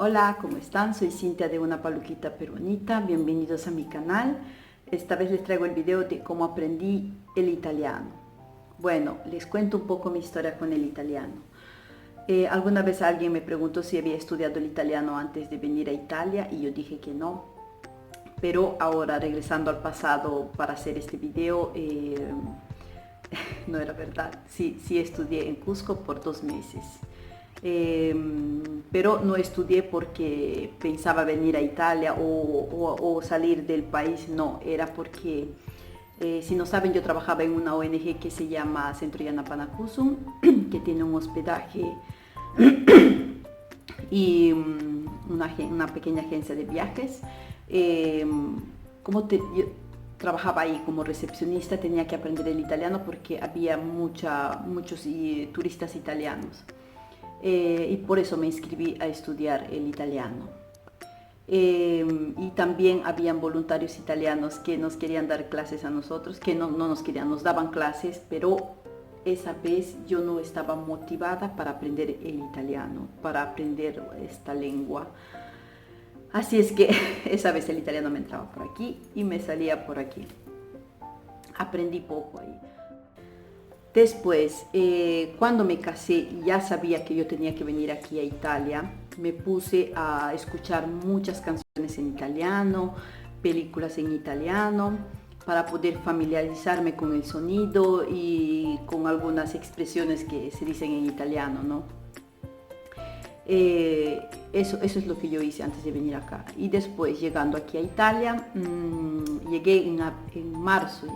Hola, ¿cómo están? Soy Cintia de Una Paluquita Peruanita. Bienvenidos a mi canal. Esta vez les traigo el video de cómo aprendí el italiano. Bueno, les cuento un poco mi historia con el italiano. Alguna vez alguien me preguntó si había estudiado el italiano antes de venir a Italia y yo dije que no. Pero ahora, regresando al pasado para hacer este video, no era verdad. Sí estudié en Cusco por 2 meses. Pero no estudié porque pensaba venir a Italia o salir del país, no, era porque, si no saben, yo trabajaba en una ONG que se llama Centro Yanapanacusum, que tiene un hospedaje y una pequeña agencia de viajes. Yo trabajaba ahí como recepcionista, tenía que aprender el italiano porque había muchos turistas italianos. Y por eso me inscribí a estudiar el italiano. Y también habían voluntarios italianos que nos querían dar clases a nosotros, que no nos querían, nos daban clases, pero esa vez yo no estaba motivada para aprender el italiano, para aprender esta lengua. Así es que esa vez el italiano me entraba por aquí y me salía por aquí. Aprendí poco ahí. Después, cuando me casé y ya sabía que yo tenía que venir aquí a Italia, me puse a escuchar muchas canciones en italiano, películas en italiano, para poder familiarizarme con el sonido y con algunas expresiones que se dicen en italiano, ¿no? Eso es lo que yo hice antes de venir acá. Y después, llegando aquí a Italia, llegué en marzo,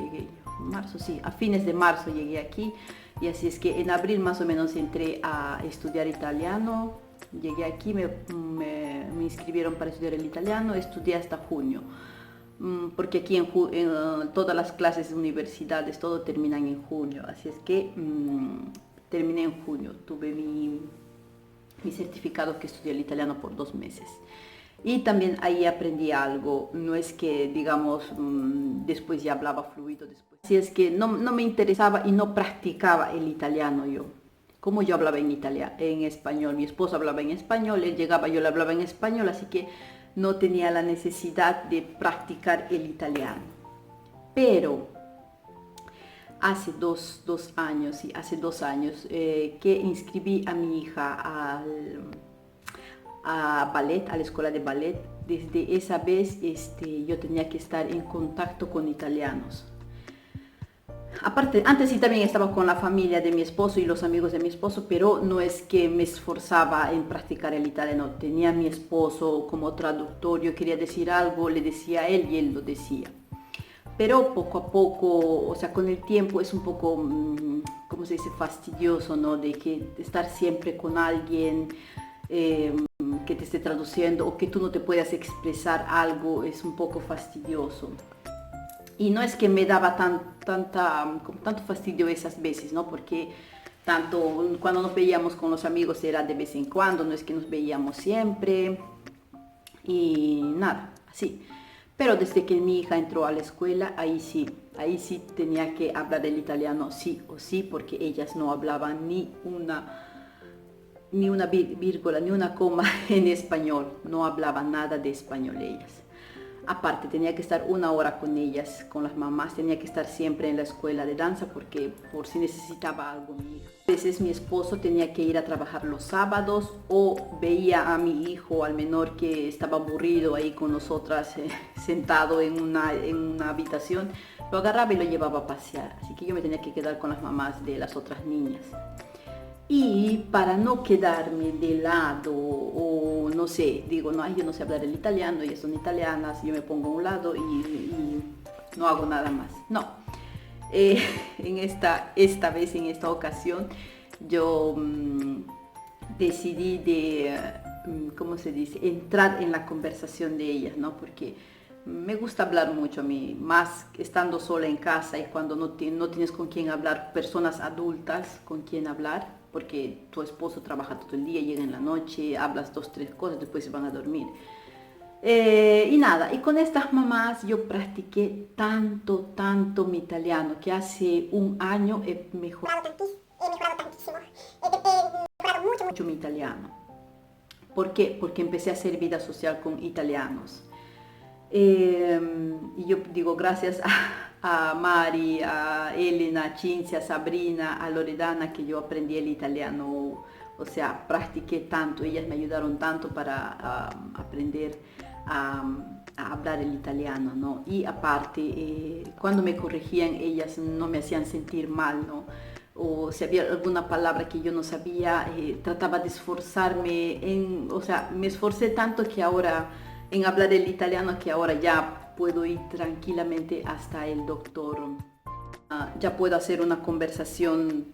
sí, a fines de marzo llegué aquí, y así es que en abril más o menos entré a estudiar italiano. Llegué aquí, me inscribieron para estudiar el italiano, estudié hasta junio, porque aquí en todas las clases de universidades, todo terminan en junio, así es que terminé en junio, tuve mi certificado que estudié el italiano por 2 meses. Y también ahí aprendí algo, no es que, digamos, después ya hablaba fluido después. Así es que no me interesaba y no practicaba el italiano yo. Como yo hablaba en español, mi esposo hablaba en español, él llegaba, yo le hablaba en español, así que no tenía la necesidad de practicar el italiano. Pero hace dos años que inscribí a mi hija a ballet, a la escuela de ballet. Desde esa vez yo tenía que estar en contacto con italianos. Aparte, antes sí también estaba con la familia de mi esposo y los amigos de mi esposo, pero no es que me esforzaba en practicar el italiano. Tenía a mi esposo como traductor, yo quería decir algo, le decía a él y él lo decía. Pero poco a poco, o sea, con el tiempo es un poco, ¿cómo se dice?, fastidioso, ¿no? De estar siempre con alguien que te esté traduciendo o que tú no te puedas expresar algo, es un poco fastidioso. Y no es que me daba tanto fastidio esas veces, ¿no? Porque tanto cuando nos veíamos con los amigos era de vez en cuando, no es que nos veíamos siempre y nada, así. Pero desde que mi hija entró a la escuela, ahí sí tenía que hablar el italiano sí o sí, porque ellas no hablaban ni una vírgula, ni una coma en español, no hablaban nada de español ellas. Aparte, tenía que estar 1 hora con ellas, con las mamás, tenía que estar siempre en la escuela de danza porque por si necesitaba algo mi hija. A veces mi esposo tenía que ir a trabajar los sábados o veía a mi hijo, al menor, que estaba aburrido ahí con nosotras, sentado en una habitación, lo agarraba y lo llevaba a pasear. Así que yo me tenía que quedar con las mamás de las otras niñas. Y para no quedarme de lado o no sé, digo, no, yo no sé hablar el italiano, ellas son italianas, yo me pongo a un lado y no hago nada más. No, en esta ocasión, yo decidí ¿cómo se dice?, entrar en la conversación de ellas, ¿no? Porque me gusta hablar mucho a mí, más estando sola en casa y cuando no tienes con quién hablar, personas adultas con quien hablar, porque tu esposo trabaja todo el día, llega en la noche, hablas 2, 3 cosas, después se van a dormir. Y nada, y con estas mamás yo practiqué tanto mi italiano, que hace 1 año he mejorado tantísimo, he mejorado mucho mi italiano. ¿Por qué? Porque empecé a hacer vida social con italianos. Y yo digo gracias a Mari, a Elena, a Cinzia, a Sabrina, a Loredana, que yo aprendí el italiano, o sea, practiqué tanto, ellas me ayudaron tanto para aprender a hablar el italiano, ¿no? Y aparte, cuando me corregían, ellas no me hacían sentir mal, ¿no? O si había alguna palabra que yo no sabía, trataba de esforzarme, o sea, me esforcé tanto que ahora en hablar el italiano que ahora ya puedo ir tranquilamente hasta el doctor. Ya puedo hacer una conversación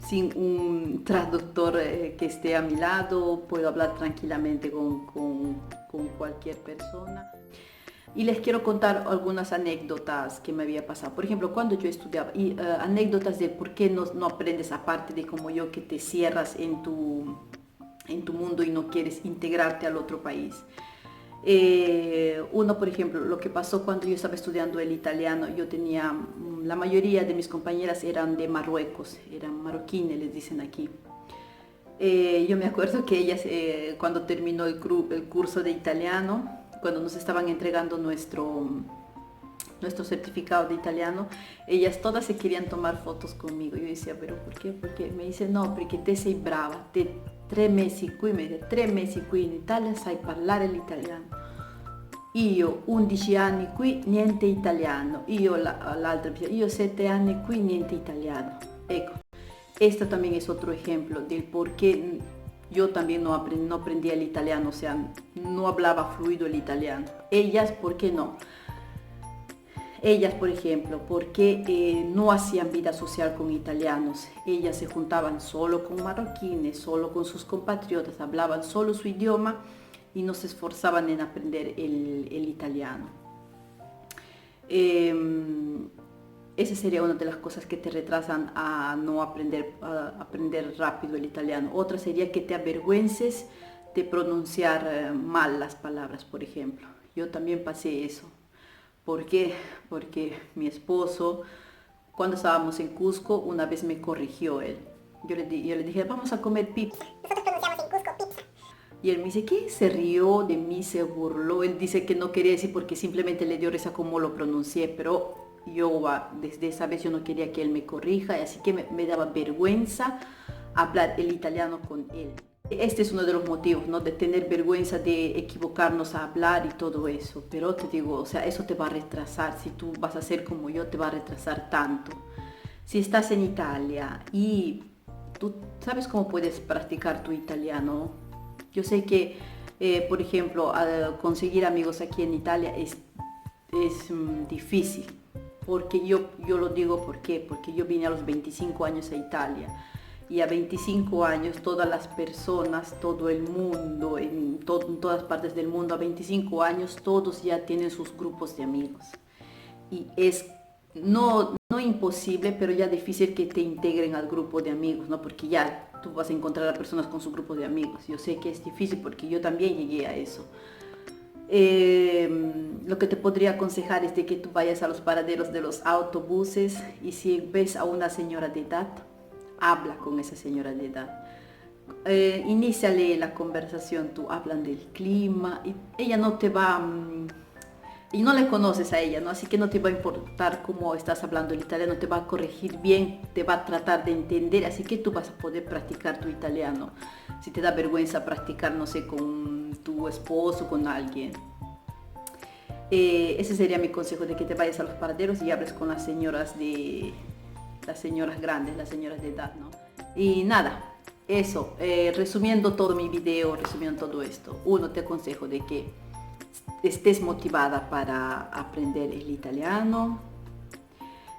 sin un traductor que esté a mi lado, puedo hablar tranquilamente con cualquier persona. Y les quiero contar algunas anécdotas que me había pasado. Por ejemplo, cuando yo estudiaba, anécdotas de por qué no aprendes, aparte de como yo, que te cierras en tu mundo y no quieres integrarte al otro país. Uno, por ejemplo, lo que pasó cuando yo estaba estudiando el italiano, yo tenía, la mayoría de mis compañeras eran de Marruecos, eran marroquines, les dicen aquí. Yo me acuerdo que ellas, cuando terminó el curso de italiano, cuando nos estaban entregando nuestro certificado de italiano, ellas todas se querían tomar fotos conmigo. Yo decía, pero ¿por qué? Porque me dice, no, porque te sei brava, 3 mesi qui, me dice, 3 mesi qui in Italia sai parlare l'italiano. Io 11 anni qui, niente italiano. Io l'altra, io 7 anni qui, niente italiano. Ecco, esto también es otro ejemplo del por qué yo también no aprendía el italiano, o sea, no hablaba fluido el italiano. Ellas, ¿por qué no? Ellas, por ejemplo, porque no hacían vida social con italianos. Ellas se juntaban solo con marroquines, solo con sus compatriotas, hablaban solo su idioma y no se esforzaban en aprender el italiano. Esa sería una de las cosas que te retrasan a no aprender rápido el italiano. Otra sería que te avergüences de pronunciar mal las palabras, por ejemplo. Yo también pasé eso. ¿Por qué? Porque mi esposo, cuando estábamos en Cusco, una vez me corrigió él. Yo le dije, vamos a comer pizza. Nosotros pronunciamos en Cusco pizza. Y él me dice, ¿qué? Se rió de mí, se burló. Él dice que no quería decir porque simplemente le dio risa como lo pronuncié, pero yo desde esa vez yo no quería que él me corrija, así que me daba vergüenza hablar el italiano con él. Este es uno de los motivos, ¿no? De tener vergüenza de equivocarnos a hablar y todo eso. Pero te digo, o sea, eso te va a retrasar. Si tú vas a ser como yo, te va a retrasar tanto. Si estás en Italia y tú sabes cómo puedes practicar tu italiano. Yo sé que, por ejemplo, conseguir amigos aquí en Italia es difícil. Porque yo lo digo, ¿por qué? Porque yo vine a los 25 años a Italia. Y a 25 años todas las personas, todo el mundo, en todas partes del mundo, a 25 años todos ya tienen sus grupos de amigos. Y es no imposible, pero ya difícil que te integren al grupo de amigos, ¿no? Porque ya tú vas a encontrar a personas con su grupo de amigos. Yo sé que es difícil porque yo también llegué a eso. Lo que te podría aconsejar es de que tú vayas a los paraderos de los autobuses y si ves a una señora de edad, habla con esa señora de edad. Iníciale la conversación, tú hablan del clima y ella no te va, y no le conoces a ella, ¿no? Así que no te va a importar cómo estás hablando el italiano, te va a corregir bien, te va a tratar de entender, así que tú vas a poder practicar tu italiano. Si te da vergüenza practicar, no sé, con tu esposo, con alguien. Ese sería mi consejo, de que te vayas a los paraderos y hables con las señoras grandes, las señoras de edad, ¿no? Y nada, eso, resumiendo todo mi video, resumiendo todo esto, uno, te aconsejo de que estés motivada para aprender el italiano,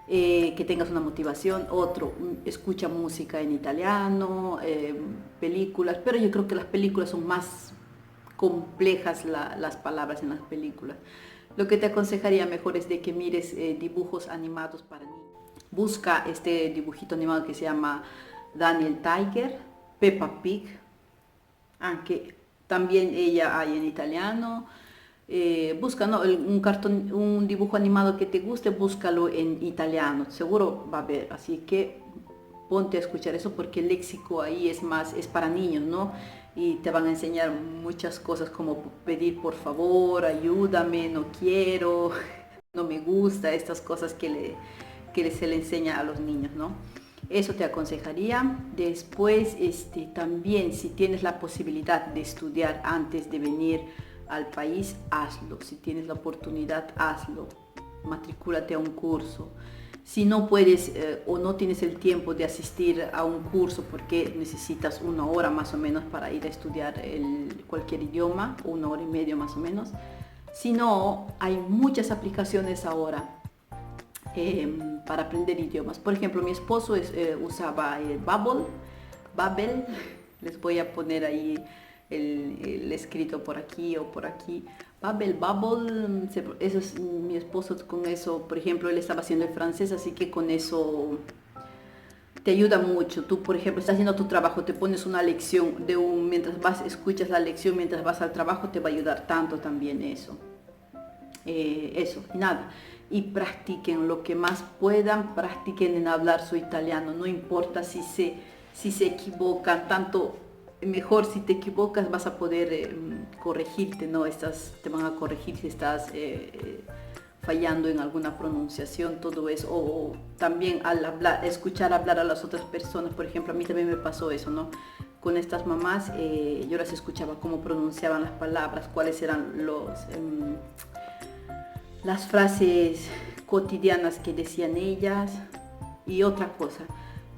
que tengas una motivación. Otro, escucha música en italiano, películas, pero yo creo que las películas son más complejas, las palabras en las películas. Lo que te aconsejaría mejor es de que mires dibujos animados para niños. Busca este dibujito animado que se llama Daniel Tiger, Peppa Pig, aunque también ella hay en italiano. Busca, ¿no? un dibujo animado que te guste, búscalo en italiano, seguro va a haber, así que ponte a escuchar eso porque el léxico ahí es para niños, ¿no? y te van a enseñar muchas cosas como pedir por favor, ayúdame, no quiero, no me gusta, estas cosas que se le enseña a los niños, ¿no? Eso te aconsejaría. Después, también si tienes la posibilidad de estudiar antes de venir al país, hazlo. Si tienes la oportunidad, hazlo. Matricúlate a un curso. Si no puedes o no tienes el tiempo de asistir a un curso porque necesitas 1 hora más o menos para ir a estudiar cualquier idioma, 1 hora y media más o menos. Si no, hay muchas aplicaciones ahora para aprender idiomas. Por ejemplo, mi esposo usaba Babbel. Les voy a poner ahí el escrito por aquí o por aquí. Babbel, eso es mi esposo con eso. Por ejemplo, él estaba haciendo el francés, así que con eso te ayuda mucho. Tú, por ejemplo, estás haciendo tu trabajo, te pones una lección escuchas la lección mientras vas al trabajo, te va a ayudar tanto también eso. Eso, y nada. Y practiquen lo que más puedan, practiquen en hablar su italiano, no importa si se equivocan, tanto mejor si te equivocas vas a poder corregirte, ¿no? Te van a corregir si estás fallando en alguna pronunciación, todo eso, o también al escuchar hablar a las otras personas. Por ejemplo, a mí también me pasó eso, ¿no? Con estas mamás, yo las escuchaba cómo pronunciaban las palabras, cuáles eran las frases cotidianas que decían ellas. Y otra cosa,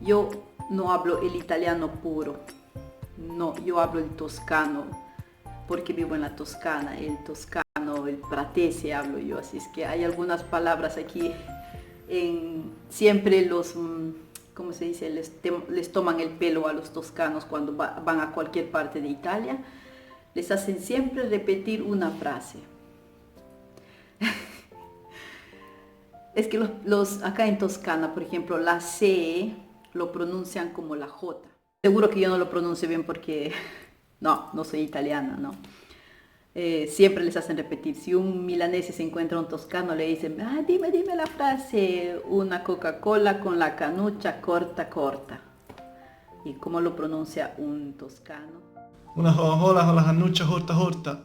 yo no hablo el italiano puro, no, yo hablo el toscano, porque vivo en la Toscana, el toscano, el pratese hablo yo, así es que hay algunas palabras aquí, siempre ¿cómo se dice? Les toman el pelo a los toscanos cuando van a cualquier parte de Italia, les hacen siempre repetir una frase. Es que acá en Toscana, por ejemplo, la C lo pronuncian como la J. Seguro que yo no lo pronuncio bien porque no soy italiana, ¿no? Siempre les hacen repetir. Si un milanese se encuentra un toscano, le dicen, dime la frase, una Coca-Cola con la canucha corta, corta. ¿Y cómo lo pronuncia un toscano? Una Coca-Cola con la canucha corta, corta.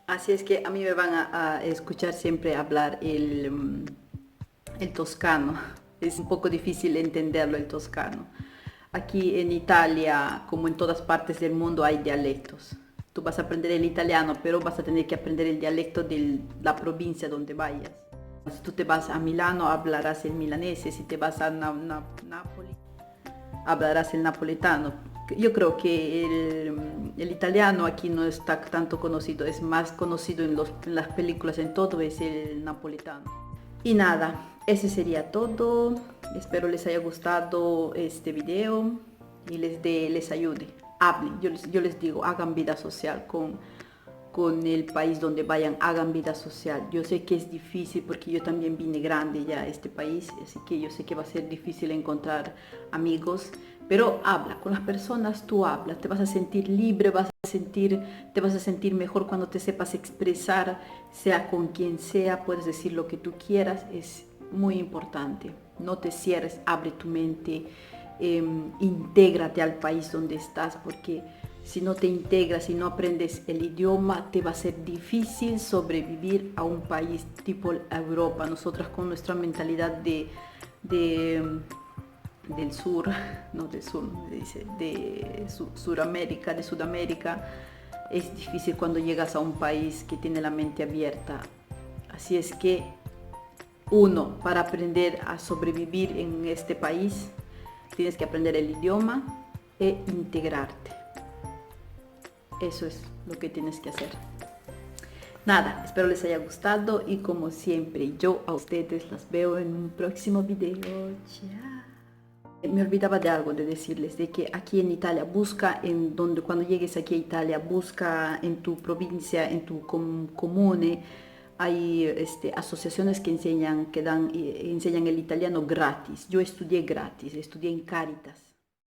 Así es que a mí me van a escuchar siempre hablar el toscano. Es un poco difícil entenderlo, el toscano. Aquí en Italia, como en todas partes del mundo, hay dialectos. Tú vas a aprender el italiano, pero vas a tener que aprender el dialecto de la provincia donde vayas. Si tú te vas a Milano, hablarás el milanese. Si te vas a Nápoles, hablarás el napoletano. Yo creo que el italiano aquí no está tanto conocido, es más conocido en las películas, en todo es el napoletano. Y nada, ese sería todo. Espero les haya gustado este video y les ayude. Hablen, yo les digo, hagan vida social con el país donde vayan, hagan vida social. Yo sé que es difícil porque yo también vine grande ya a este país, así que yo sé que va a ser difícil encontrar amigos, pero habla con las personas, tú hablas, te vas a sentir libre, te vas a sentir mejor cuando te sepas expresar, sea con quien sea, puedes decir lo que tú quieras, es muy importante. No te cierres, abre tu mente, intégrate al país donde estás, porque si no te integras, si no aprendes el idioma, te va a ser difícil sobrevivir a un país tipo Europa. Nosotras con nuestra mentalidad del sur, no del sur, de Sudamérica, es difícil cuando llegas a un país que tiene la mente abierta. Así es que para aprender a sobrevivir en este país, tienes que aprender el idioma e integrarte. Eso es lo que tienes que hacer. Nada, espero les haya gustado y como siempre, yo a ustedes las veo en un próximo video. Chao. Me olvidaba de algo, de decirles, de que aquí en Italia, cuando llegues aquí a Italia, busca en tu provincia, en tu comune, hay asociaciones que enseñan el italiano gratis. Yo estudié gratis, estudié en Cáritas.